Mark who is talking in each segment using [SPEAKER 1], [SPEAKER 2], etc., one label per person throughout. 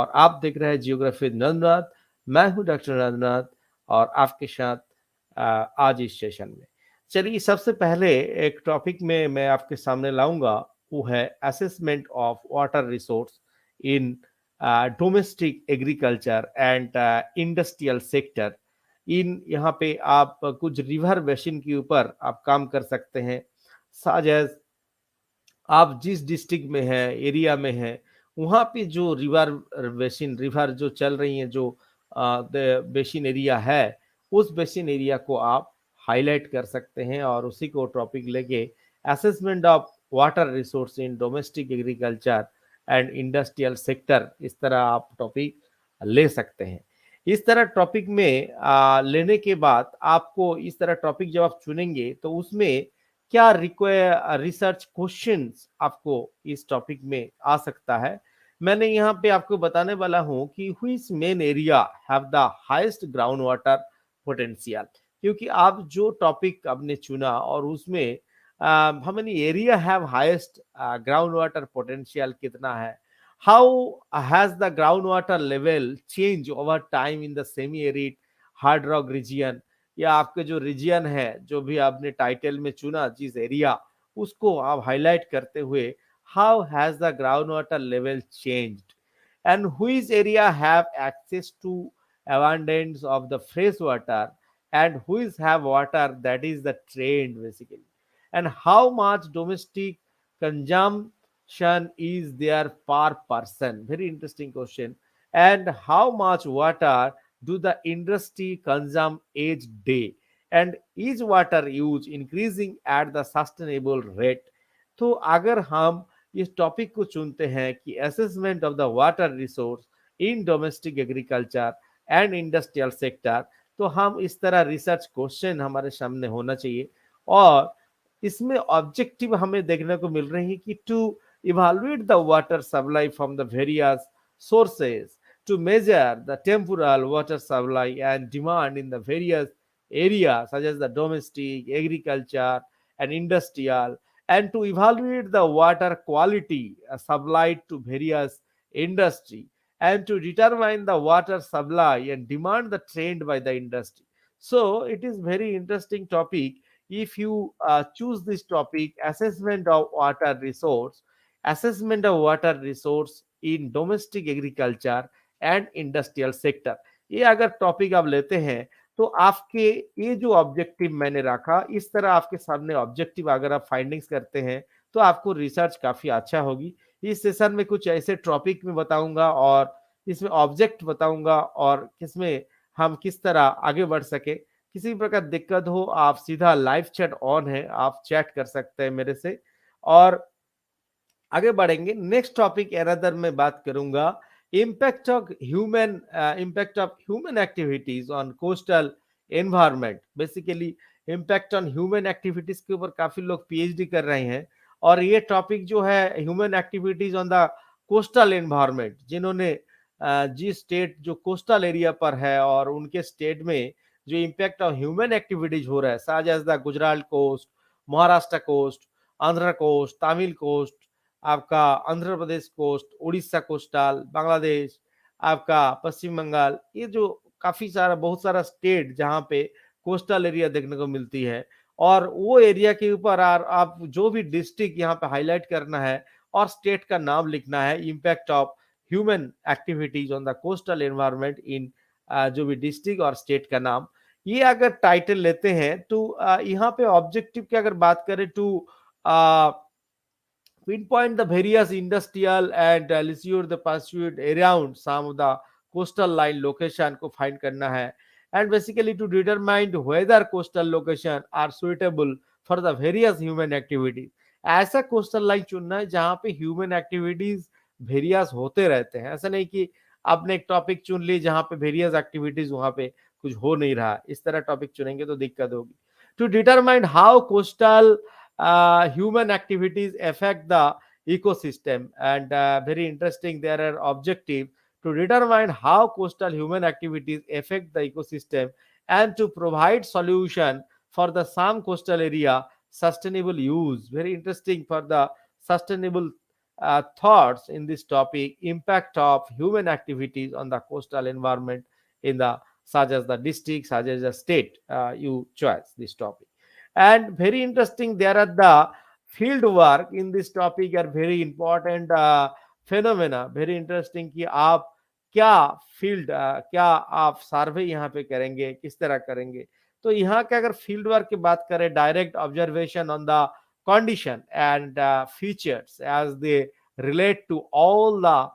[SPEAKER 1] और आप देख रहे हैं जियोग्राफी नंदनाथ। मैं हूं डॉक्टर नंदनाथ और आपके साथ आज इस सेशन में। चलिए, सबसे पहले एक टॉपिक में मैं आपके सामने लाऊंगा, वो है assessment of water resource in domestic agriculture and industrial sector. इन यहाँ पे आप कुछ रिवर बेसिन के ऊपर आप काम कर सकते हैं। साज आप जिस डिस्ट्रिक्ट में है, एरिया में है, वहाँ पे जो रिवर बेसिन रिवर जो चल रही है, जो बेसिन एरिया है, उस बेसिन एरिया को आप हाईलाइट कर सकते हैं और उसी को टॉपिक लेके assessment of water resource in domestic agriculture and industrial sector, इस तरह आप टॉपिक ले सकते हैं। इस तरह टॉपिक में लेने के बाद आपको इस तरह टॉपिक जब आप चुनेंगे तो उसमें क्या रिक्वायर रिसर्च क्वेश्चंस आपको इस टॉपिक में आ सकता है। मैंने यहाँ पे आपको बताने वाला हूँ कि which main area have the highest ground water potential, क्योंकि आप जो टॉपिक आपने चुना और उसमें how many area have highest ground water potential कितना है, how has the ground water level change over time in the semi arid hard rock region, या आपके जो रीजन है, जो भी आपने टाइटल में चुना जिस एरिया, उसको आप हाईलाइट करते हुए how has the ground water level changed and which area have access to abundance of the fresh water and which have water that is the trend basically, and how much domestic consumption is there per person, very interesting question, and how much water do the industry consume each day, and is water use increasing at the sustainable rate। तो अगर हम इस topic को चुनते हैं कि assessment of the water resource in domestic agriculture and industrial sector, तो हम इस तरह रिसर्च क्वेश्चन हमारे सामने होना चाहिए। और इसमें ऑब्जेक्टिव हमें देखने को मिल रही है कि to evaluate the water supply from the various sources, to measure the temporal water supply and demand in the various areas such as the domestic, agriculture, and industrial, and to evaluate the water quality supplied to various industry, and to determine the water supply and demand the trend by the industry. So it is very interesting topic. If you choose this topic, assessment of water resource in domestic agriculture and industrial sector, ये अगर topic आप लेते हैं तो आपके ये जो objective मैंने रखा, इस तरह आपके सामने ऑब्जेक्टिव अगर आप फाइंडिंग्स करते हैं तो आपको रिसर्च काफी अच्छा होगी। इस सेशन में कुछ ऐसे टॉपिक में बताऊंगा और इसमें ऑब्जेक्ट बताऊंगा और किसमें हम किस तरह आगे बढ़ सके। किसी भी प्रकार दिक्कत हो, आप सीधा लाइव चैट ऑन है, आप चैट कर सकते हैं मेरे से। और आगे बढ़ेंगे, नेक्स्ट टॉपिक एरदर में बात करूंगा impact of human activities on coastal environment. Basically impact on human activities के ऊपर काफी लोग पीएचडी कर रहे हैं, और ये टॉपिक जो है human activities on the coastal environment, जिन्होंने जिस स्टेट जो कोस्टल एरिया पर है और उनके स्टेट में जो इम्पैक्ट ऑफ ह्यूमन एक्टिविटीज हो रहा है, such as the Gujarat coast, Maharashtra coast, Andhra coast, Tamil coast, आपका आंध्र प्रदेश कोस्ट, उड़ीसा कोस्टल, बांग्लादेश, आपका पश्चिम बंगाल, ये जो काफी सारा बहुत सारा स्टेट जहाँ पे कोस्टल एरिया देखने को मिलती है, और वो एरिया के ऊपर आप जो भी डिस्ट्रिक्ट यहाँ पे हाईलाइट करना है और स्टेट का नाम लिखना है, impact of human activities on the coastal environment in जो भी डिस्ट्रिक्ट और स्टेट का नाम। ये अगर टाइटल लेते हैं तो यहाँ पे ऑब्जेक्टिव की अगर बात करें to pinpoint the various industrial and leisure the pursuit around some of the coastal line location को find करना है, and basically to determine whether coastal location are suitable for the various human activities। ऐसा coastal line चुनना है जहाँ पे human activities various होते रहते हैं, ऐसा नहीं कि आपने एक टॉपिक चुन ली जहाँ पे various activities वहाँ पे कुछ हो नहीं रहा, इस तरह टॉपिक चुनेंगे तो दिक्कत होगी। To determine how coastal human activities affect the ecosystem, and very interesting, there are objective to determine how coastal human activities affect the ecosystem and to provide solution for the some coastal area sustainable use, very interesting, for the sustainable thoughts in this topic, impact of human activities on the coastal environment in the such as the district, such as the state. You choose this topic, and very interesting. There are the field work in this topic are very important phenomena. Very interesting कि आप क्या field क्या आप सर्वे यहाँ पे करेंगे, किस तरह करेंगे. तो यहाँ के अगर फील्ड वर्क की बात करें, direct observation on the condition and features as they relate to all the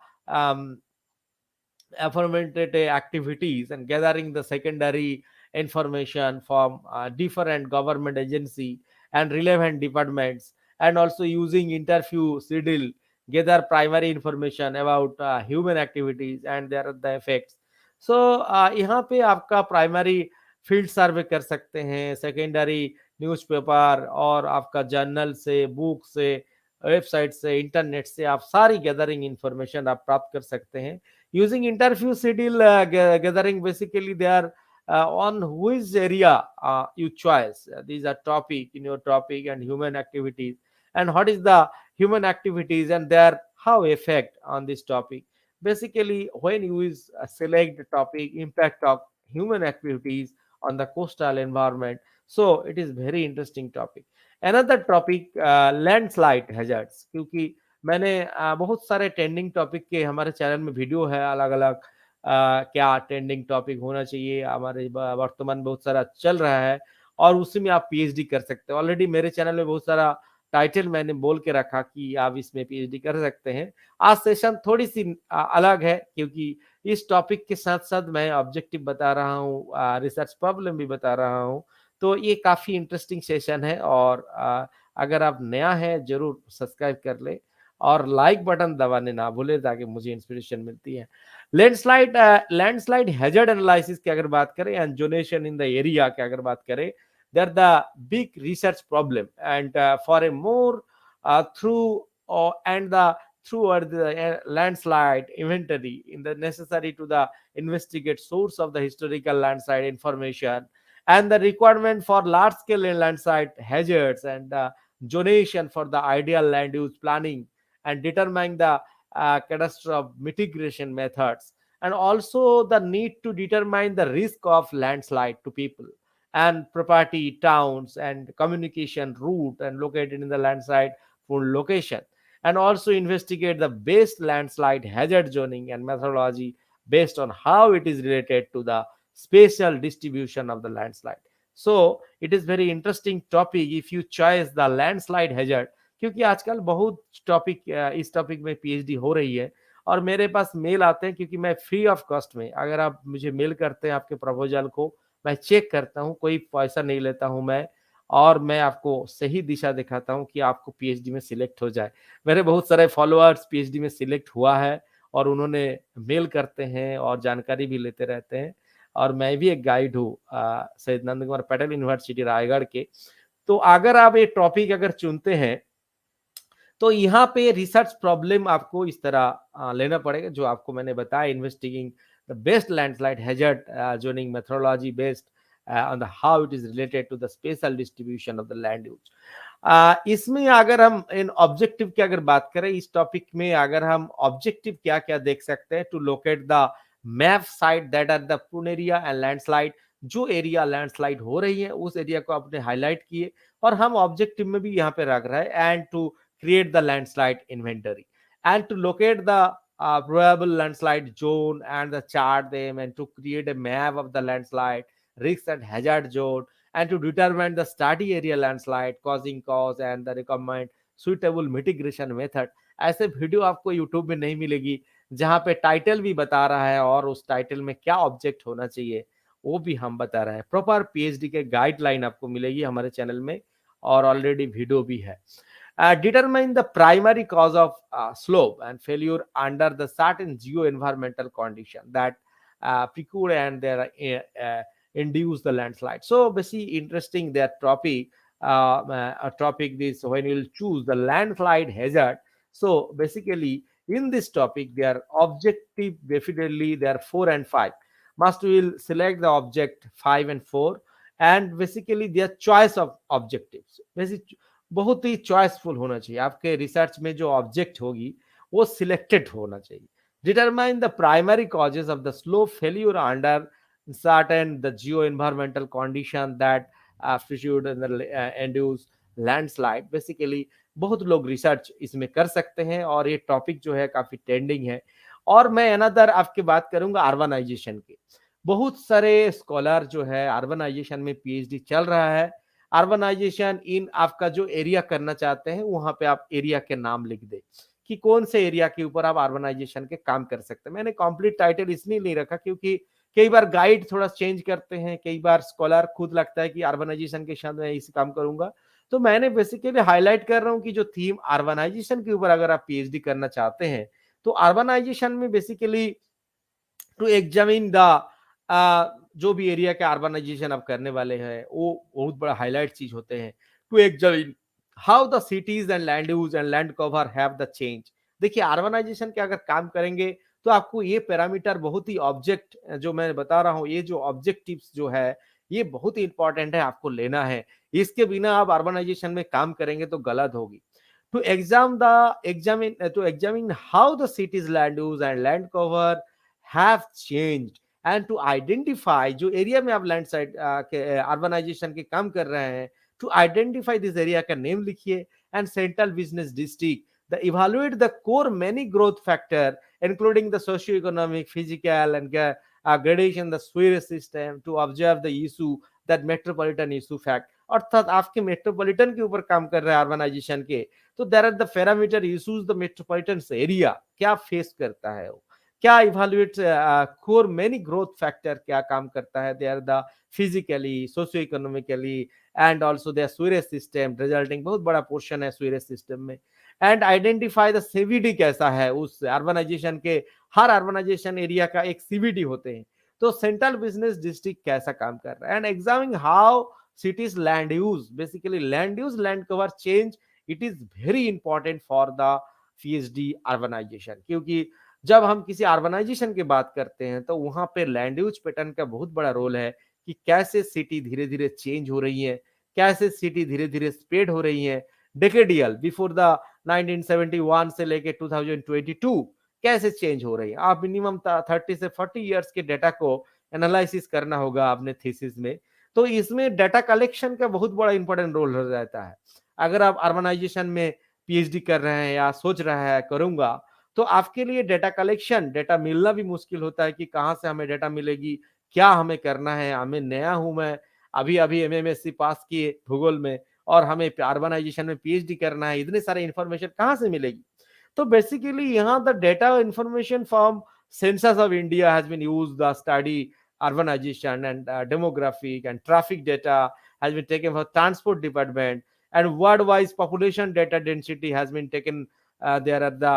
[SPEAKER 1] affirmative activities and gathering the secondary information from different government agency and relevant departments, and also using interview schedule gather primary information about human activities and their the effects. So यहाँ पे आपका primary field survey कर सकते हैं, secondary newspaper और आपका journal से, book से, वेबसाइट से, इंटरनेट से आप सारी गैदरिंग इंफॉर्मेशन आप प्राप्त कर सकते हैं. Using interview schedule gathering, basically they are on which area you choice. These are topic in your topic and human activities, and what is the human activities and their how effect on this topic. Basically, when you is select the topic impact of human activities on the coastal environment, so it is very interesting topic. Another topic landslide hazards, क्योंकि मैंने बहुत सारे trending topic के हमारे channel में video है अलग अलग क्या ट्रेंडिंग टॉपिक होना चाहिए हमारे वर्तमान बहुत सारा चल रहा है, और उसी में आप पीएचडी कर सकते हैं. ऑलरेडी मेरे चैनल में बहुत सारा टाइटल मैंने बोल के रखा कि आप इसमें पीएचडी कर सकते हैं. आज सेशन थोड़ी सी अलग है, क्योंकि इस टॉपिक के साथ साथ मैं ऑब्जेक्टिव बता रहा हूँ, रिसर्च प्रॉब्लम भी बता रहा हूँ. तो ये काफी इंटरेस्टिंग सेशन है, और अगर आप नया है जरूर सब्सक्राइब कर ले और लाइक बटन दबाने ना भूले ताकि मुझे इंस्पिरेशन मिलती है. लैंडस्लाइड हैजर्ड एनालिसिस की अगर बात करें and zonation in the area की अगर बात करें, they are the big research problem, and for a more through and the throughout the landslide inventory in the necessary to the investigate source of the historical landslide information and the requirement for large scale landslide hazards and zonation for the ideal land use planning and determining the catastrophe mitigation methods, and also the need to determine the risk of landslide to people and property, towns, and communication route and located in the landslide full location, and also investigate the best landslide hazard zoning and methodology based on how it is related to the spatial distribution of the landslide. So it is very interesting topic if you choose the landslide hazard, क्योंकि आजकल बहुत topic इस topic में PhD हो रही है, और मेरे पास मेल आते हैं, क्योंकि मैं फ्री ऑफ कॉस्ट में अगर आप मुझे मेल करते हैं आपके प्रपोजल को, मैं चेक करता हूँ, कोई पैसा नहीं लेता हूँ मैं, और मैं आपको सही दिशा दिखाता हूँ कि आपको पीएचडी में सिलेक्ट हो जाए. मेरे बहुत सारे फॉलोअर्स पीएचडी में सिलेक्ट हुआ है, और उन्होंने मेल करते हैं और जानकारी भी लेते रहते हैं. और मैं भी एक गाइड हूँ शहीद नंद कुमार पटेल यूनिवर्सिटी रायगढ़ के. तो अगर आप ये टॉपिक अगर चुनते हैं, तो यहाँ पे रिसर्च प्रॉब्लम आपको इस तरह लेना पड़ेगा जो आपको मैंने बताया, investigating the best landslide hazard zoning methodology based on the how it is related to the spatial distribution of the land use. इसमें अगर हम इन ऑब्जेक्टिव की अगर बात करें, इस टॉपिक में अगर हम ऑब्जेक्टिव क्या क्या देख सकते हैं, to locate the map site that are the prone area and landslide. जो एरिया लैंडस्लाइड हो रही है उस एरिया को आपने हाईलाइट किए, और हम ऑब्जेक्टिव में भी यहाँ पे रख रहे हैं, and to create the landslide inventory and to locate the probable landslide zone and the chart them and to create a map of the landslide risk and hazard zone and to determine the study area landslide causing cause and the recommend suitable mitigation method. ऐसे video आपको YouTube में नहीं मिलेगी जहां पे title भी बता रहा है और उस टाइटल में क्या ऑब्जेक्ट होना चाहिए वो भी हम बता रहे हैं. प्रॉपर पीएचडी के गाइडलाइन आपको मिलेगी हमारे चैनल में, और ऑलरेडी वीडियो भी है. Determine the primary cause of slope and failure under the certain geo-environmental condition that preclude and induce the landslide. So basically interesting that topic, a topic this when you will choose the landslide hazard. So basically in this topic their objective definitely there are 4 and 5. Must will select the object 5 and 4, and basically their choice of objectives. Basically बहुत ही चॉइसफुल होना चाहिए। आपके research में जो object होगी वो selected होना चाहिए। Determine the primary causes of the slow failure under certain the geo environmental condition that precede and induce landslide. Basically बहुत लोग रिसर्च इसमें कर सकते हैं और ये टॉपिक जो है काफी ट्रेंडिंग है। और मैं अनदर आपकी बात करूंगा अर्बनाइजेशन की। बहुत सारे स्कॉलर जो है अर्बनाइजेशन में पीएचडी चल रहा है। अर्बनाइजेशन इन आपका जो एरिया करना चाहते हैं वहां पे आप एरिया के नाम लिख दे कि कौन से एरिया के ऊपर आप अर्बनाइजेशन के काम कर सकते हैं। मैंने कंप्लीट टाइटल इसलिए नहीं रखा क्योंकि कई बार गाइड थोड़ा चेंज करते हैं, कई बार स्कॉलर खुद लगता है कि अर्बनाइजेशन के साथ मैं इस काम करूंगा। तो मैंने बेसिकली हाईलाइट कर रहा हूं कि जो थीम अर्बनाइजेशन के ऊपर अगर आप पीएचडी करना चाहते हैं तो अर्बनाइजेशन में बेसिकली टू एग्जामिन द जो भी एरिया के अर्बनाइजेशन आप करने वाले हैं वो बहुत बड़ा हाईलाइट चीज होते हैं। To examine how the cities and land use and land cover have the change. देखिए अर्बनाइजेशन के अगर काम करेंगे तो आपको ये पैरामीटर बहुत ही ऑब्जेक्ट जो मैं बता रहा हूँ, ये जो ऑब्जेक्टिव्स जो है ये बहुत ही इंपॉर्टेंट है, आपको लेना है। इसके बिना आप अर्बनाइजेशन में काम करेंगे तो गलत होगी। To examine how the city's land use and land cover have changed and to identify जो एरिया में आप लैंड साइड के अर्बनाइजेशन के काम कर रहे हैं, to identify this area का नेम लिखिए and central business district the evaluate the core many growth factor including the socio-economic, physical and gradation the sewerage system to observe the issue that metropolitan issue fact। अर्थात आपके metropolitan के ऊपर काम कर रहे हैं अर्बनाइजेशन के, तो there are the parameter issues the metropolitan area क्या फेस करता है, वो क्या evaluate core many growth factor क्या काम करता है, they are the physically socio economically and also their sewerage system resulting बहुत बड़ा पोर्शन है सीवरेज सिस्टम में। एंड आइडेंटिफाई द सीवीडी कैसा है उस अर्बनाइजेशन के, हर अर्बनाइजेशन एरिया का एक सीवीडी होते हैं, तो सेंट्रल बिजनेस डिस्ट्रिक्ट कैसा काम कर रहा है। And examining how cities land use, basically land use land cover change, it is very important for the PhD urbanization। क्योंकि जब हम किसी अर्बनाइजेशन की बात करते हैं तो वहां पे लैंड यूज पैटर्न का बहुत बड़ा रोल है कि कैसे सिटी धीरे धीरे चेंज हो रही है, कैसे सिटी धीरे धीरे स्प्रेड हो रही है। डेकेडियल बिफोर द 1971 से लेके 2022 कैसे चेंज हो रही है। आप मिनिमम 30 से 40 इयर्स के डेटा को एनालिसिस करना होगा अपने थीसिस में। तो इसमें डाटा कलेक्शन का बहुत बड़ा इंपॉर्टेंट रोल हो जाता है। अगर आप अर्बनाइजेशन में पीएचडी कर रहे हैं या सोच रहे हैं करूंगा, तो आपके लिए डाटा कलेक्शन, डाटा मिलना भी मुश्किल होता है कि कहाँ से हमें डाटा मिलेगी, क्या हमें करना है। हमें नया हूं मैं, अभी अभी एमएमएससी पास किए भूगोल में और हमें अर्बनाइजेशन में पीएचडी करना है, इतने सारे इंफॉर्मेशन कहाँ से मिलेगी। तो बेसिकली यहाँ the data information from census of India has been used the study urbanization and demographic and traffic data has been taken for transport department and word-wise population data density has been taken। there are the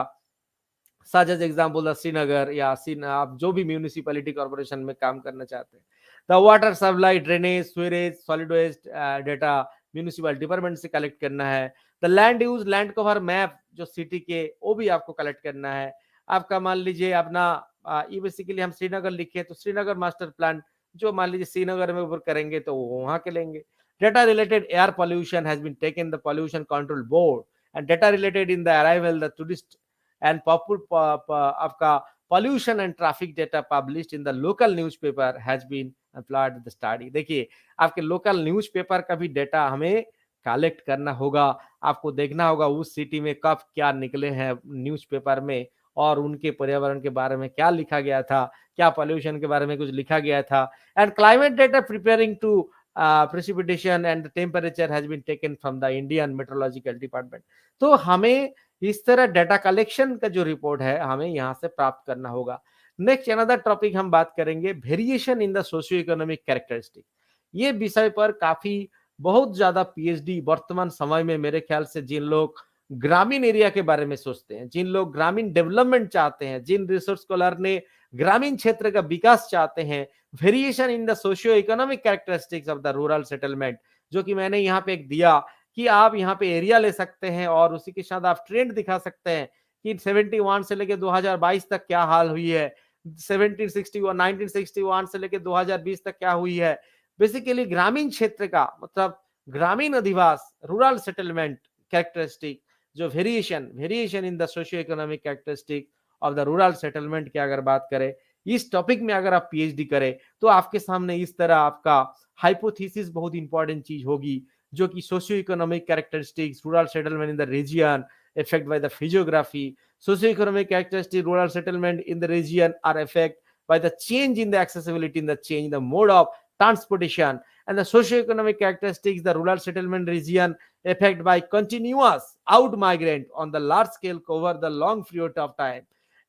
[SPEAKER 1] such as example the Srinagar या आप जो भी municipality corporation में काम करना चाहते हैं, the water supply, drainage, sewerage, solid waste data municipal department से कलेक्ट करना है। The land use land cover map जो सिटी के वो भी आपको कलेक्ट करना है। आपका मान लीजिए अपना ये बेसिकली हम श्रीनगर लिखे तो श्रीनगर मास्टर प्लान जो मान लीजिए श्रीनगर में ऊपर करेंगे तो वहां के लेंगे। Data related air pollution has been taken the pollution control board and data related in the arrival the tourist and आपका pollution and traffic data published in the local newspaper has been applied the study. देखिए आपके local newspaper का भी data हमें collect करना होगा, आपको देखना होगा उस सिटी में कब क्या निकले हैं न्यूज़पेपर में और उनके पर्यावरण के बारे में क्या लिखा गया था, क्या पॉल्यूशन के बारे में कुछ लिखा गया था। And climate data preparing to precipitation and temperature has been taken from the Indian meteorological department. तो हमें इस तरह डाटा कलेक्शन का जो रिपोर्ट है हमें यहाँ से प्राप्त करना होगा। नेक्स्ट अनदर टॉपिक हम बात करेंगे variation in the socio economic characteristic. ये विषय पर काफी बहुत ज्यादा पीएचडी वर्तमान समय में मेरे ख्याल से जिन लोग ग्रामीण एरिया के बारे में सोचते हैं, जिन लोग ग्रामीण डेवलपमेंट चाहते हैं, जिन रिसर्च स्कॉलर ने ग्रामीण क्षेत्र का विकास चाहते हैं, variation in the socio economic characteristics of the rural settlement, जो कि मैंने यहाँ पे एक दिया कि आप यहाँ पे एरिया ले सकते हैं और उसी के साथ आप ट्रेंड दिखा सकते हैं कि 71 से लेके 2022 तक क्या हाल हुई है, 1961 से लेके 2020 तक क्या हुई है। बेसिकली ग्रामीण क्षेत्र का मतलब ग्रामीण अधिवास, रूरल सेटलमेंट कैरेक्टरिस्टिक, जो variation in the socio economic characteristic of the rural settlement की अगर बात करें, इस टॉपिक में अगर आप पीएचडी करें तो आपके सामने इस तरह आपका हाइपोथेसिस बहुत इंपॉर्टेंट चीज होगी, जो कि socio economic characteristics rural settlement in the region affected by the physiography, socio-economic characteristics, rural settlement in the region are affected by the change in the accessibility, in the change in the mode of transportation, and the socio-economic characteristics, the rural settlement region affected by continuous out migrant on the large scale over the long period of time,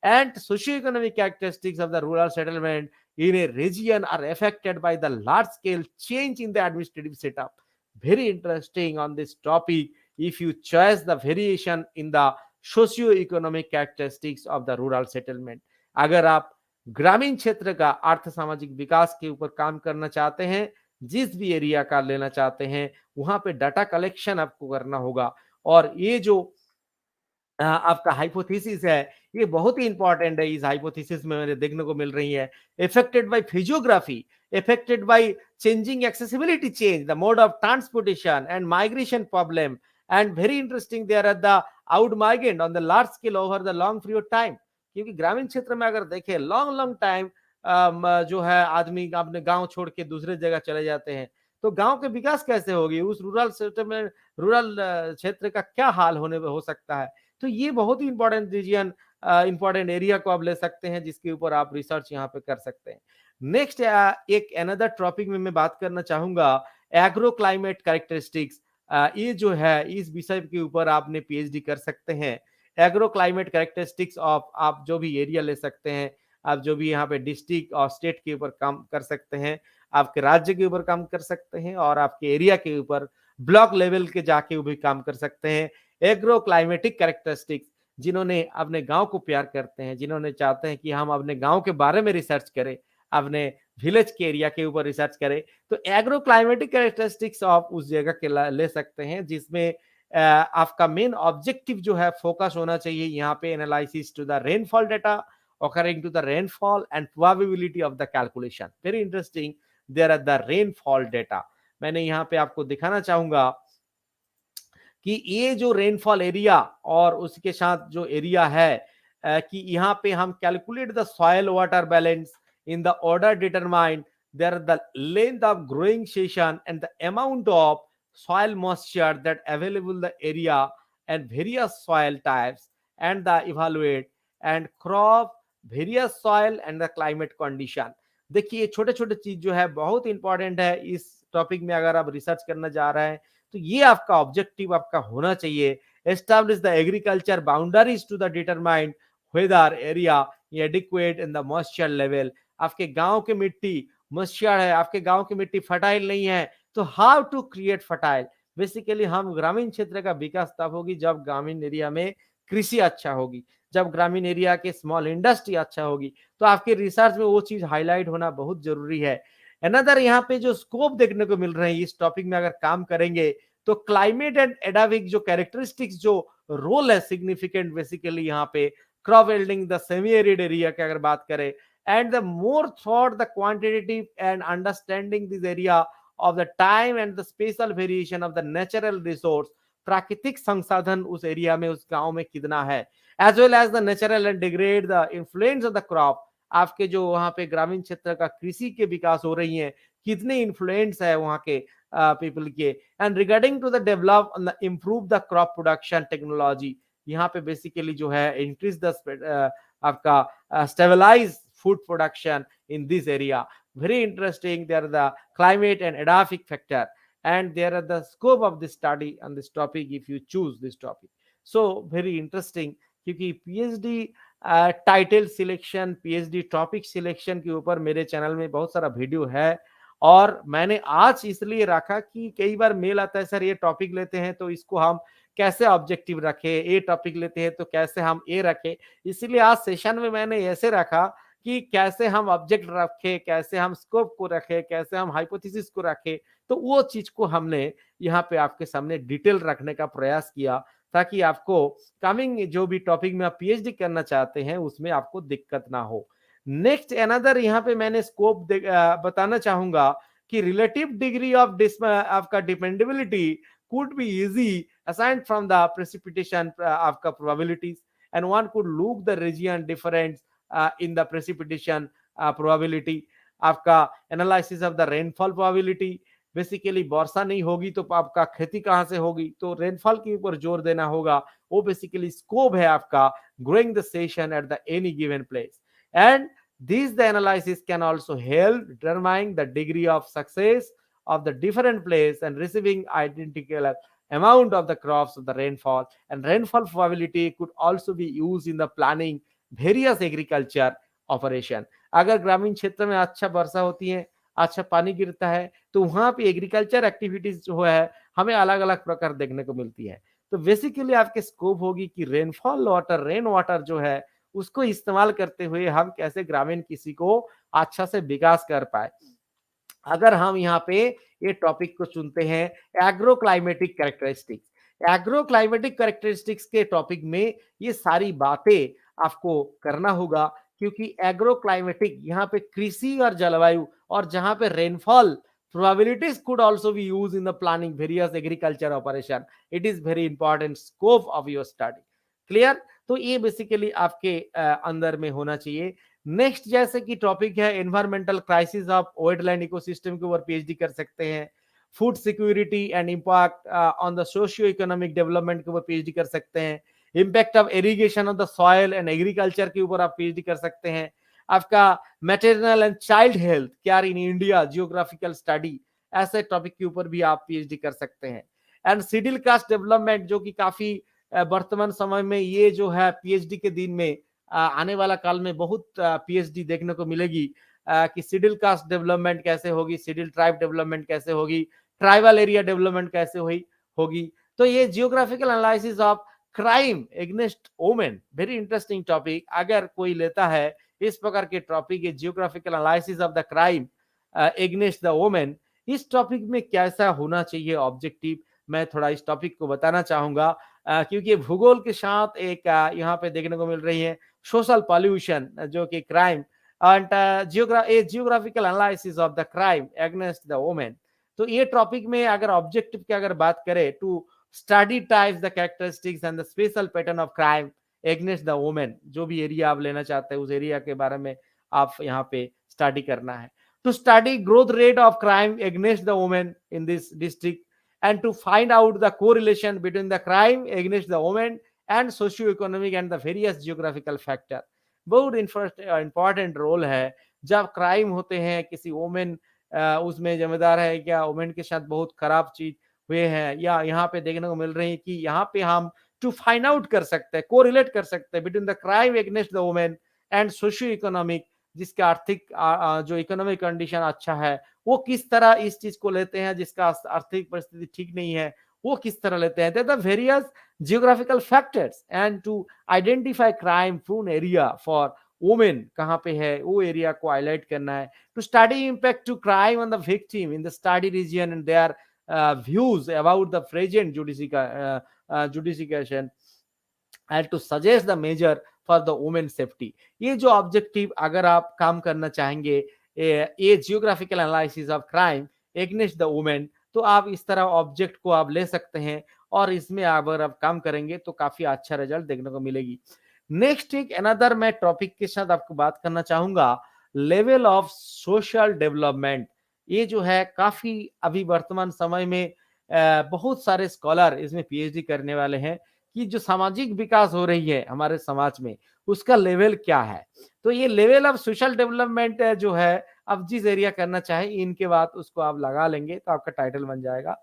[SPEAKER 1] and socio-economic characteristics of the rural settlement in a region are affected by the large scale change in the administrative setup. Very interesting on this topic. If you choose the variation in the socio-economic characteristics of the rural settlement, अगर आप ग्रामीण क्षेत्र का अर्थ सामाजिक विकास के ऊपर काम करना चाहते हैं, जिस भी एरिया का लेना चाहते हैं, वहां पे डाटा कलेक्शन आपको करना होगा। और ये जो आपका हाइपोथेसिस है, ये बहुत ही इंपॉर्टेंट है। इस हाइपोथेसिस में मैंने देखने को मिल रही है, affected by physiography, affected by changing accessibility change, the mode of transportation and migration problem, and very interesting there are the out migrant on the large scale over the long period time. क्योंकि ग्रामीण क्षेत्र में अगर देखें long long time जो है आदमी अपने गांव छोड़ के दूसरे जगह चले जाते हैं, तो गांव के विकास कैसे होगी, उस रूरल सेटलमेंट रूरल क्षेत्र का क्या हाल होने हो सकता है। तो ये बहुत ही इंपॉर्टेंट रीजन इंपॉर्टेंट एरिया को आप ले सकते हैं, जिसके ऊपर आप रिसर्च यहाँ पे कर सकते हैं। नेक्स्ट एक अनदर टॉपिक में मैं बात करना चाहूंगा, एग्रो क्लाइमेट कैरेक्टरिस्टिक्स। ये जो है इस विषय के ऊपर आपने पीएचडी कर सकते हैं। एग्रो क्लाइमेट कैरेक्टरिस्टिक्स ऑफ, आप जो भी एरिया ले सकते हैं, आप जो भी यहाँ पे डिस्ट्रिक्ट और स्टेट के ऊपर काम कर सकते हैं, आपके राज्य के ऊपर काम कर सकते हैं, और आपके एरिया के ऊपर ब्लॉक लेवल के जाके भी काम कर सकते हैं। एग्रो क्लाइमेटिक कैरेक्टरिस्टिक्स, जिन्होंने अपने गांव को प्यार करते हैं, जिन्होंने चाहते हैं कि हम अपने गांव के बारे में रिसर्च करें, अपने विलेज के एरिया के ऊपर रिसर्च करें, तो एग्रो क्लाइमेटिक कैरेक्टरिस्टिक्स आप उस जगह के ले सकते हैं, जिसमें आपका मेन ऑब्जेक्टिव जो है फोकस होना चाहिए यहाँ पे analysis to the rainfall data occurring to the rainfall and probability of the calculation. Very interesting. There are the rainfall data. मैंने यहाँ पे आपको दिखाना चाहूंगा कि ये जो रेनफॉल एरिया और उसके साथ जो एरिया है कि यहाँ पे हम calculate the soil water balance in the order determined there the length of growing session and the amount of soil moisture that available the area and various soil types and the evaluate and crop various soil and the climate condition। देखिए छोटे छोटे चीज जो है बहुत important है इस topic में। अगर आप रिसर्च करना चाह रहे हैं तो ये आपका ऑब्जेक्टिव आपका होना चाहिए। Establish the agriculture boundaries to the determined whether area adequate in the moisture level. आपके गांव की मिट्टी मॉइस्चर है, आपके गांव की मिट्टी फर्टाइल नहीं है, तो how to create fertile. Basically हम ग्रामीण क्षेत्र का विकास तब होगी जब ग्रामीण एरिया में कृषि अच्छा होगी, जब ग्रामीण एरिया के स्मॉल इंडस्ट्री अच्छा होगी। तो आपके रिसर्च में वो चीज हाईलाइट होना बहुत जरूरी है। अनदर यहाँ पे जो स्कोप देखने को मिल रहे हैं इस टॉपिक में अगर काम करेंगे तो क्लाइमेट एंड एडाविक जो कैरेक्टरिस्टिक्स जो रोल है सिग्निफिकेंट बेसिकली यहाँ पे crop yielding the semi arid area की अगर बात करें, and the more thought the quantitative and understanding this area of the time and the spatial variation of the natural resource, प्राकृतिक संसाधन उस एरिया में उस गांव में कितना है, as well as the natural and degrade the influence of the crop। आपके जो वहां पे ग्रामीण क्षेत्र का कृषि के विकास हो रही है कितने इन्फ्लुएंस है वहां के पीपल के, and regarding to the develop improve the crop production technology. यहाँ पे बेसिकली जो है इंक्रीज द आपका stabilize food production in this area। Very interesting. There are the climate and edaphic factor, and there are the scope of this study on this topic if you choose this topic। So very interesting, क्योंकि PhD title selection, PhD topic selection के ऊपर मेरे channel में बहुत सारा video है, और मैंने आज इसलिए रखा कि कई बार मेल आता है सर ये टॉपिक लेते हैं तो इसको हम कैसे ऑब्जेक्टिव रखें, ये टॉपिक लेते हैं तो कैसे हम ये रखें। इसलिए आज सेशन में मैंने ऐसे रखा कि कैसे हम ऑब्जेक्ट रखें, कैसे हम स्कोप को रखें, कैसे हम हाइपोथेसिस को रखें। तो वो चीज को हमने यहाँ पे आपके सामने डिटेल रखने का प्रयास किया, ताकि आपको कमिंग जो भी टॉपिक में आप पीएचडी करना चाहते हैं उसमें आपको दिक्कत ना हो। नेक्स्ट अनदर यहाँ पे मैंने स्कोप बताना चाहूंगा कि relative degree of आपका dependability could be easy assigned from the precipitation आपका probabilities, and one could look the region difference in the precipitation probability. आपका analysis of the rainfall probability, basically वर्षा नहीं होगी तो आपका खेती कहां से होगी, तो रेनफॉल के ऊपर जोर देना होगा. वो बेसिकली स्कोप है आपका growing the session at the any given place. And this the analysis can also help determine the degree of success of the different place and receiving identical amount of the crops of the rainfall, and rainfall probability could also be used in the planning various agriculture operation. अगर ग्रामीण क्षेत्र में अच्छा वर्षा होती है, अच्छा पानी गिरता है, तो वहां पे एग्रीकल्चर एक्टिविटीज जो है हमें अलग अलग प्रकार देखने को मिलती है. तो बेसिकली आपके स्कोप होगी कि रेनफॉल वाटर, रेन वाटर जो है उसको इस्तेमाल करते हुए हम कैसे ग्रामीण कृषि को अच्छा से विकास कर पाए. अगर हम यहाँ पे ये टॉपिक को चुनते हैं agro climatic characteristics, agro climatic characteristics के टॉपिक में ये सारी बातें आपको करना होगा, क्योंकि एग्रो क्लाइमेटिक यहाँ पे कृषि और जलवायु, और जहाँ पे rainfall probabilities could also be used in the planning various agriculture operation. It is very important scope of your study. Clear? तो ये बेसिकली आपके अंदर में होना चाहिए. नेक्स्ट जैसे कि टॉपिक है environmental crisis of wetland ecosystem के ऊपर पीएचडी कर सकते हैं. Food security and impact on the socio economic development के ऊपर पीएचडी कर सकते हैं. Impact of irrigation of the soil and agriculture के ऊपर आप पीएचडी कर सकते हैं. आपका maternal and child health care in India geographical study, ऐसे टॉपिक के ऊपर भी आप पीएचडी कर सकते हैं. एंड शेड्यूल कास्ट डेवलपमेंट, जो कि काफी वर्तमान समय में ये जो है पीएचडी के दिन में आने वाला काल में बहुत पीएचडी देखने को मिलेगी कि शेड्यूल कास्ट डेवलपमेंट कैसे होगी, शेड्यूल ट्राइब डेवलपमेंट कैसे होगी, ट्राइबल एरिया डेवलपमेंट कैसे होगी. तो ये geographical analysis of crime against women, very interesting topic. अगर कोई लेता है इस प्रकार के topic, geographical analysis of the crime against the women, इस टॉपिक में कैसा होना चाहिए ऑब्जेक्टिव, मैं थोड़ा इस टॉपिक को बताना चाहूंगा, क्योंकि भूगोल के साथ एक यहाँ पे देखने को मिल रही है सोशल पॉल्यूशन, जो कि crime and geographical analysis of the crime against the women. तो ये टॉपिक में अगर ऑब्जेक्टिव की अगर बात करें, to study types the characteristics and the spatial pattern of crime against the women, जो भी एरिया आप लेना चाहते हैं उस एरिया के बारे में आप यहाँ पे स्टडी करना है. To study growth rate of crime against the women in this district, and to find out the correlation between the crime against the women and socio-economic and the various geographical factor. बहुत important role है जब crime होते हैं, किसी women उसमें जिम्मेदार है क्या, वुमेन के साथ बहुत खराब चीज हुए हैं, या यहाँ पे देखने को मिल रही है कि यहाँ पे हम टू फाइंड आउट कर सकते हैं, कोरिलेट कर सकते हैं between the crime against the women and socio economic, जिसका आर्थिक जो इकोनॉमिक कंडीशन अच्छा है वो किस तरह इस चीज को लेते हैं, जिसका आर्थिक परिस्थिति ठीक नहीं है वो किस तरह लेते हैं. The various geographical factors and to identify crime prone area for women, कहाँ पे है वो एरिया को हाईलाइट करना है. To study impact to crime on the victim in the study region and their views about the present judication and to suggest the measure for the women safety. ये जो objective अगर आप काम करना चाहेंगे, ये geographical analysis of crime against the women, तो आप इस तरह ऑब्जेक्ट को आप ले सकते हैं और इसमें अगर आप काम करेंगे तो काफी अच्छा रिजल्ट देखने को मिलेगी. नेक्स्ट एक अनदर मैं टॉपिक के साथ आपको बात करना चाहूंगा, लेवल ऑफ सोशल डेवलपमेंट. ये जो है काफी अभी वर्तमान समय में बहुत सारे स्कॉलर इसमें पीएचडी करने वाले हैं कि जो सामाजिक विकास हो रही है हमारे समाज में उसका लेवल क्या है. तो ये लेवल ऑफ सोशल डेवलपमेंट जो है, अब जिस एरिया करना चाहे इनके बाद उसको आप लगा लेंगे तो आपका टाइटल बन जाएगा.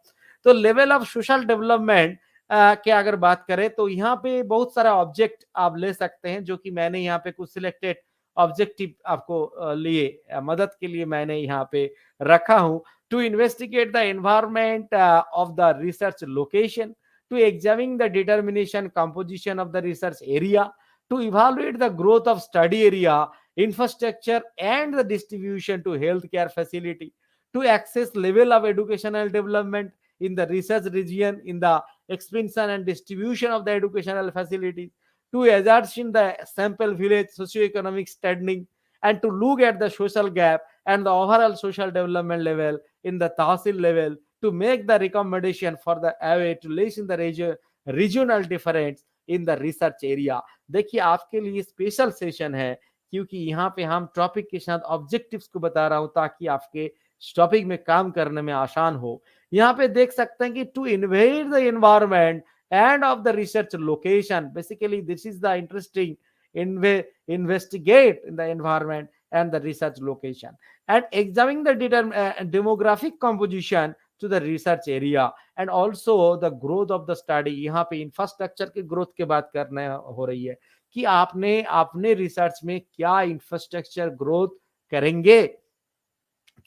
[SPEAKER 1] तो लेवल ऑफ सोशल डेवलपमेंट के अगर बात करें तो यहाँ पे बहुत सारा ऑब्जेक्ट आप ले सकते हैं, जो कि मैंने यहाँ पे कुछ सिलेक्टेड ऑब्जेक्टिव आपको लिए मदद के लिए मैंने यहाँ पे रखा हूँ. To investigate the environment of the research location, to examine the determination composition of the research area, to evaluate the growth of study area, infrastructure and the distribution to healthcare facility, to access level of educational development in the research region, in the expansion and distribution of the educational facilities, to ascertain the sample village socioeconomic standing, and to look at the social gap and the overall social development level in the tahsil level to make the recommendation for the away to lessen the regional difference in the research area. देखिए आपके लिए special session है क्योंकि यहाँ पे हम topic के साथ ऑब्जेक्टिव्स को बता रहा हूँ ताकि आपके टॉपिक में काम करने में आसान हो। यहाँ पे देख सकते हैं कि to invent the environment and of the research location. Basically, this is the interesting investigate in the environment and the research location and examine the demographic composition to the research area and also the growth of the study. यहाँ पे infrastructure के growth के बात करना हो रही है कि आपने अपने रिसर्च में क्या इंफ्रास्ट्रक्चर ग्रोथ करेंगे,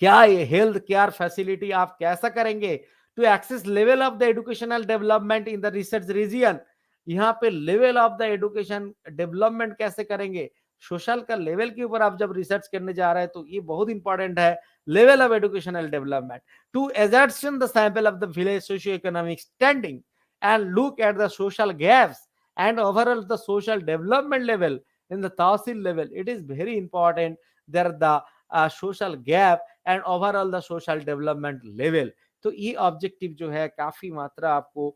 [SPEAKER 1] क्या ये हेल्थ केयर फैसिलिटी आप कैसा करेंगे to access level of the educational development in the research region. यहाँ पे level of the education development कैसे करेंगे, सोशल का लेवल के ऊपर आप जब रिसर्च करने जा रहे हैं तो ये बहुत इंपॉर्टेंट है, level of educational development to ascertain the sample of the village socio economic standing and look at the social gaps and overall the social development level in the tahsil level. It is very important there the social gap and overall the social development level. तो ये objective जो है काफी मात्रा आपको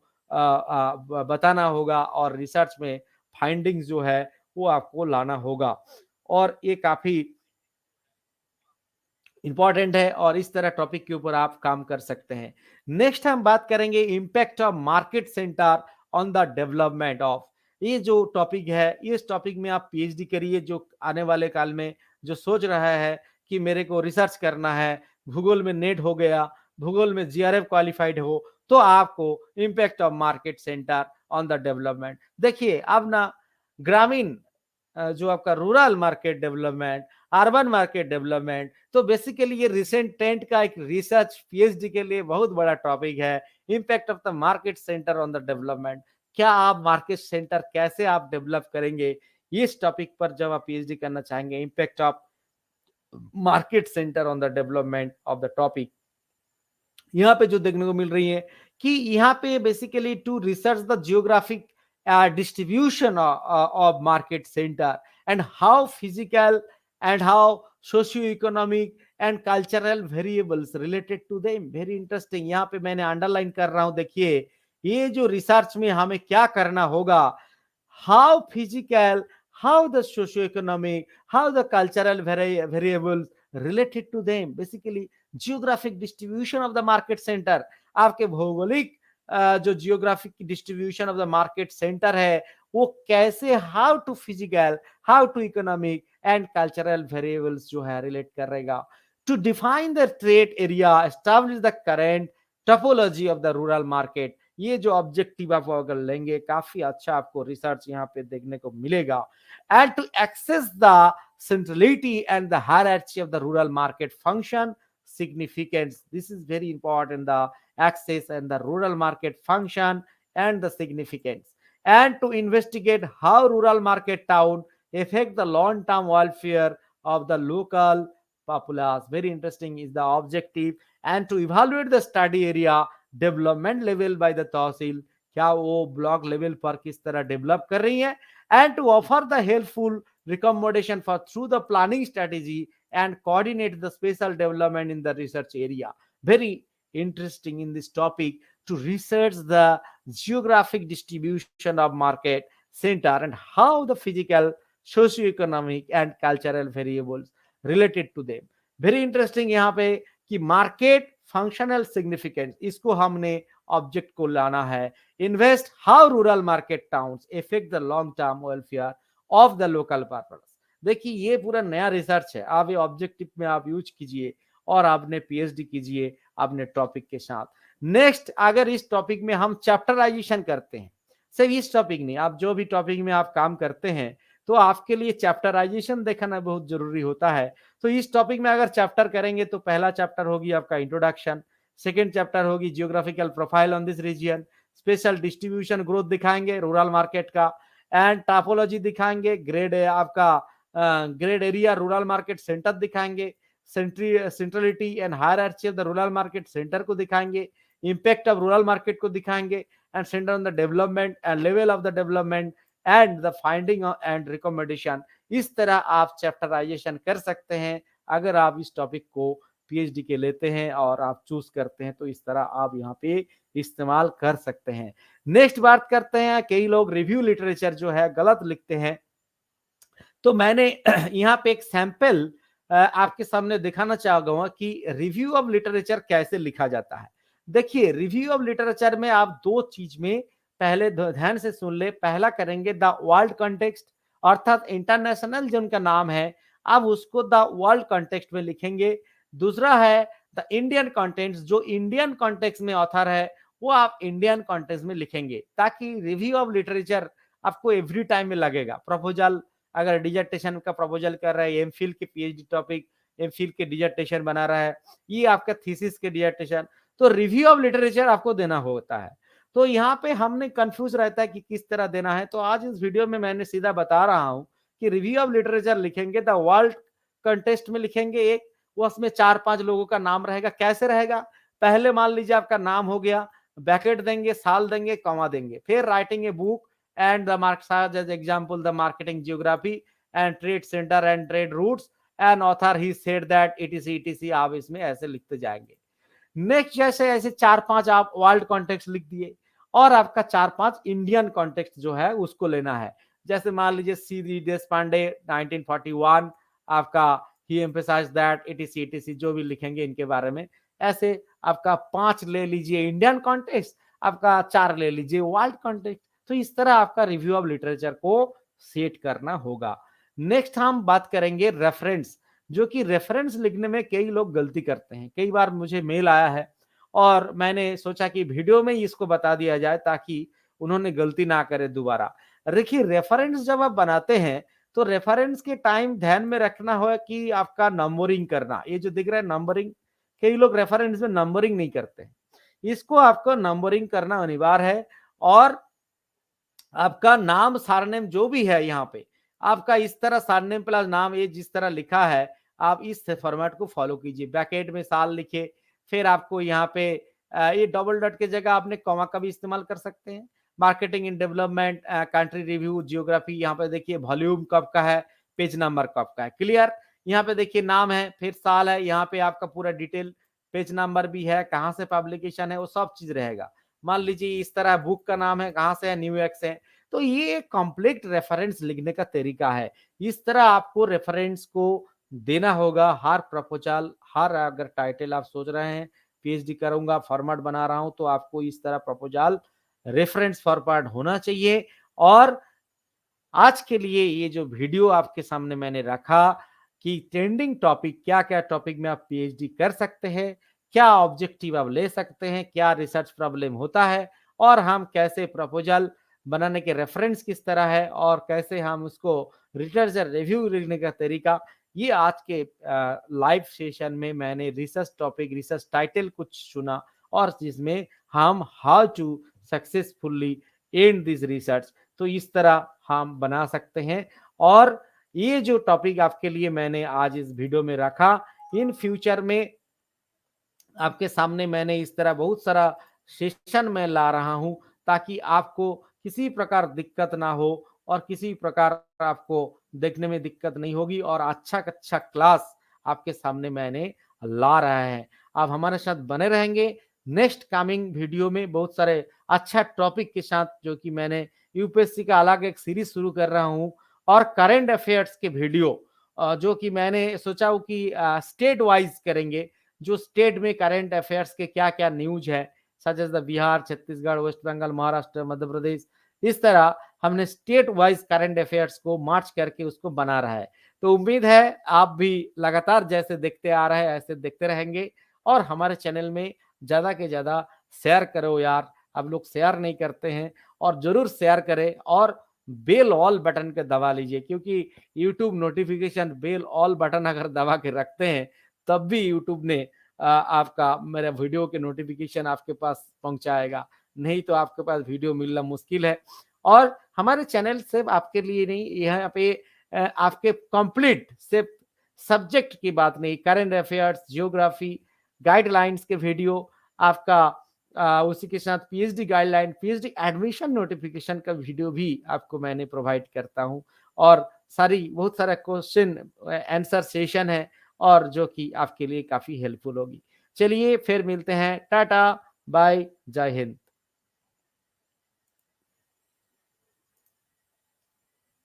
[SPEAKER 1] बताना होगा और रिसर्च में फाइंडिंग्स जो है वो आपको लाना होगा और ये काफी इंपॉर्टेंट है और इस तरह टॉपिक के ऊपर आप काम कर सकते हैं। नेक्स्ट हम बात करेंगे impact of market centre on the development of. ये जो टॉपिक है इस टॉपिक में आप पीएचडी करिए, जो आने वाले काल में जो सोच रहा है कि मेरे को रिसर्च करना है, भूगोल में नेट हो गया, भूगोल में जीआरएफ क्वालिफाइड हो, तो आपको impact of market centre on the development. देखिए अब ना ग्रामीण जो आपका rural market development, urban market development, तो बेसिकली ये रिसेंट ट्रेंड का एक रिसर्च पीएचडी के लिए बहुत बड़ा टॉपिक है, impact of the market centre on the development. क्या आप मार्केट सेंटर कैसे आप डेवलप करेंगे, इस टॉपिक पर जब आप पीएचडी करना चाहेंगे, impact of market centre on the development of the topic. यहाँ पे जो देखने को मिल रही है कि यहाँ पे basically to research the geographic distribution of market center and how physical and how socio-economic and cultural variables related to them. Very interesting. यहाँ पे मैंने अंडरलाइन कर रहा हूं, देखिए ये जो रिसर्च में हमें क्या करना होगा, how physical, how the socio-economic, how the cultural variables related to them. Basically geographic distribution of the market center, आपके भौगोलिक जो geographic distribution of the market center है वो कैसे how to physical, how to economic and cultural variables जो है relate करेगा to define the trade area, establish the current topology of the rural market. ये जो ऑब्जेक्टिव आप अगर लेंगे काफी अच्छा आपको रिसर्च यहाँ पे देखने को मिलेगा and to access the centrality and the hierarchy of the rural market function significance. This is very important, the access and the rural market function and the significance, and to investigate how rural market town affect the long term welfare of the local populace. Very interesting is the objective, and to evaluate the study area development level by the tahsil, क्या वो block level पर किस तरह develop कर रही है, and to offer the helpful recommendation for through the planning strategy and coordinate the spatial development in the research area. Very interesting in this topic to research the geographic distribution of market center and how the physical, socio-economic and cultural variables related to them. Very interesting यहाँ पे कि market functional significance, इसको हमने object को लाना है। Invest how rural market towns effect the long term welfare of the local purpose. देखिए ये पूरा नया रिसर्च है, आप ये ऑब्जेक्टिव में आप यूज कीजिए और आपने पीएचडी कीजिए अपने टॉपिक के साथ। नेक्स्ट, अगर इस टॉपिक में हम चैप्टराइजेशन करते हैं, सिर्फ इस टॉपिक नहीं, आप जो भी टॉपिक में आप काम करते हैं तो आपके लिए चैप्टराइजेशन देखना बहुत जरूरी होता है। तो इस टॉपिक में अगर चैप्टर करेंगे तो पहला चैप्टर होगी आपका इंट्रोडक्शन, सेकेंड चैप्टर होगी geographical profile on this region, spatial distribution growth दिखाएंगे रूरल मार्केट का, एंड टापोलॉजी दिखाएंगे, ग्रेड आपका grade area rural market centre दिखाएंगे, centrality and hierarchy of the rural market centre को दिखाएंगे, इम्पैक्ट ऑफ रूरल मार्केट को दिखाएंगे, and centre on the development and level of the development and the finding and recommendation. इस तरह आप chapterisation कर सकते हैं अगर आप इस टॉपिक को पीएचडी के लेते हैं और आप चूज करते हैं, तो इस तरह आप यहाँ पे इस्तेमाल कर सकते हैं। नेक्स्ट बात करते हैं, कई लोग रिव्यू लिटरेचर जो है गलत लिखते हैं, तो मैंने यहाँ पे एक सैंपल आपके सामने दिखाना चाहूंगा कि रिव्यू ऑफ लिटरेचर कैसे लिखा जाता है। देखिए, रिव्यू ऑफ लिटरेचर में आप दो चीज में पहले ध्यान से सुन ले। पहला करेंगे द वर्ल्ड कॉन्टेक्स्ट, अर्थात इंटरनेशनल जो उनका नाम है आप उसको द वर्ल्ड कॉन्टेक्स्ट में लिखेंगे। दूसरा है द इंडियन कॉन्टेक्स्ट, जो इंडियन कॉन्टेक्स्ट में ऑथर है वो आप इंडियन कॉन्टेक्स्ट में लिखेंगे, ताकि रिव्यू ऑफ लिटरेचर आपको एवरी टाइम में लगेगा। प्रपोजल, अगर डिजर्टेशन का प्रपोजल कर रहा है, एमफिल के पीएचडी टॉपिक, एमफिल के डिजर्टेशन बना रहा है, ये आपका थीसिस के डिजर्टेशन, तो रिव्यू ऑफ लिटरेचर आपको देना होता है। तो यहाँ पे हमने कंफ्यूज रहता है कि किस तरह देना है, तो आज इस वीडियो में मैंने सीधा बता रहा हूँ कि रिव्यू ऑफ लिटरेचर लिखेंगे द वर्ल्ड कंटेस्ट में लिखेंगे एक, वो उसमें 4-5 लोगों का नाम रहेगा। कैसे रहेगा, पहले मान लीजिए आपका नाम हो गया, ब्रैकेट देंगे, साल देंगे, कॉमा देंगे, फिर writing a book and the marks as example the marketing geography and trade center and trade routes and author he said that etc आप इसमें ऐसे लिखते जाएंगे। नेक्स्ट जैसे ऐसे 4-5 आप वर्ल्ड कॉन्टेक्स्ट लिख दिए, और आपका 4-5 इंडियन कॉन्टेक्स्ट जो है उसको लेना है। जैसे मान लीजिए सी देश पांडे 1941, आपका ही एम्फेसाइज दैट etc जो भी लिखेंगे इनके बारे में, ऐसे आपका 5 ले लीजिए इंडियन कॉन्टेक्स्ट, आपका 4 ले लीजिए वर्ल्ड कॉन्टेक्स्ट। तो इस तरह आपका रिव्यू ऑफ लिटरेचर को सेट करना होगा। नेक्स्ट हम बात करेंगे रेफरेंस, जो कि रेफरेंस लिखने में कई लोग गलती करते हैं। कई बार मुझे मेल आया है और मैंने सोचा कि वीडियो में ही इसको बता दिया जाए ताकि उन्होंने गलती ना करे दोबारा। देखिए, रेफरेंस जब आप बनाते हैं तो रेफरेंस के टाइम ध्यान में रखना होगा कि आपका नंबरिंग करना, ये जो दिख रहा है नंबरिंग, कई लोग रेफरेंस में नंबरिंग नहीं करते हैं, इसको आपको नंबरिंग करना अनिवार्य है। और आपका नाम सरनेम जो भी है यहाँ पे, आपका इस तरह सरनेम प्लस नाम, ये जिस तरह लिखा है आप इस फॉर्मेट को फॉलो कीजिए। ब्रैकेट में साल लिखे, फिर आपको यहाँ पे ये डबल डॉट की जगह आपने कॉमा का भी इस्तेमाल कर सकते हैं। Marketing in development, country review, geography, यहाँ पे देखिए वॉल्यूम कब का है, पेज नंबर कब का है, क्लियर। यहाँ पे देखिए नाम है, फिर साल है, यहाँ पे आपका पूरा डिटेल, पेज नंबर भी है, कहाँ से पब्लिकेशन है, वो सब चीज रहेगा। मान लीजिए इस तरह बुक का नाम है, कहाँ से है, न्यूयॉर्क से है। तो ये कंप्लीट रेफरेंस लिखने का तरीका है। इस तरह आपको रेफरेंस को देना होगा हर प्रपोजल, हर अगर टाइटल आप सोच रहे हैं पीएचडी करूंगा, फॉर्मेट बना रहा हूं, तो आपको इस तरह प्रपोजल रेफरेंस फॉर्मेट होना चाहिए। और आज के लिए ये जो वीडियो आपके सामने मैंने रखा कि ट्रेंडिंग टॉपिक, क्या क्या टॉपिक में आप पीएचडी कर सकते हैं, क्या ऑब्जेक्टिव आप ले सकते हैं, क्या रिसर्च प्रॉब्लम होता है, और हम कैसे प्रपोजल बनाने के रेफरेंस किस तरह है, और कैसे हम उसको लिटरेचर रिव्यू लिखने का तरीका, ये आज के लाइव सेशन में मैंने रिसर्च टॉपिक, रिसर्च टाइटल कुछ चुना, और जिसमें हम how to successfully and this research, तो इस तरह हम बना सकते हैं। और ये जो टॉपिक आपके लिए मैंने आज इस वीडियो में रखा, इन फ्यूचर में आपके सामने मैंने इस तरह बहुत सारा सेशन में ला रहा हूं, ताकि आपको किसी प्रकार दिक्कत ना हो और किसी प्रकार आपको देखने में दिक्कत नहीं होगी, और अच्छा क्लास आपके सामने मैंने ला रहा है। आप हमारे साथ बने रहेंगे। नेक्स्ट कमिंग वीडियो में बहुत सारे अच्छा टॉपिक के साथ, जो कि मैंने यूपीएससी का अलग एक सीरीज शुरू कर रहा हूं, और करंट अफेयर्स के वीडियो जो कि मैंने सोचा हूं कि स्टेट वाइज करेंगे, जो स्टेट में करंट अफेयर्स के क्या क्या न्यूज है, such as the Bihar, Chhattisgarh, West Bengal, Maharashtra, Madhya Pradesh, इस तरह हमने स्टेट वाइज करंट अफेयर्स को मार्च करके उसको बना रहा है। तो उम्मीद है आप भी लगातार जैसे देखते आ रहे हैं ऐसे देखते रहेंगे, और हमारे चैनल में ज्यादा के ज्यादा शेयर करो यार, आप लोग शेयर नहीं करते हैं, और जरूर शेयर करें, और बेल ऑल बटन के दबा लीजिए, क्योंकि YouTube notification bell all button अगर दबा के रखते हैं तब भी यूट्यूब ने आपका मेरा वीडियो के नोटिफिकेशन आपके पास पहुंचाएगा, नहीं तो आपके पास वीडियो मिलना मुश्किल है। और हमारे चैनल सिर्फ आपके लिए नहीं, यहाँ पे आपके कंप्लीट सिर्फ सब्जेक्ट की बात नहीं, करंट अफेयर्स, जियोग्राफी, गाइडलाइंस के वीडियो, आपका उसी के साथ PhD guideline, PhD admission notification का वीडियो भी आपको मैंने प्रोवाइड करता हूँ, और बहुत सारा क्वेश्चन आंसर सेशन है, और जो कि आपके लिए काफ़ी हेल्पफुल होगी। चलिए फिर मिलते हैं, टाटा, बाय, जय हिंद।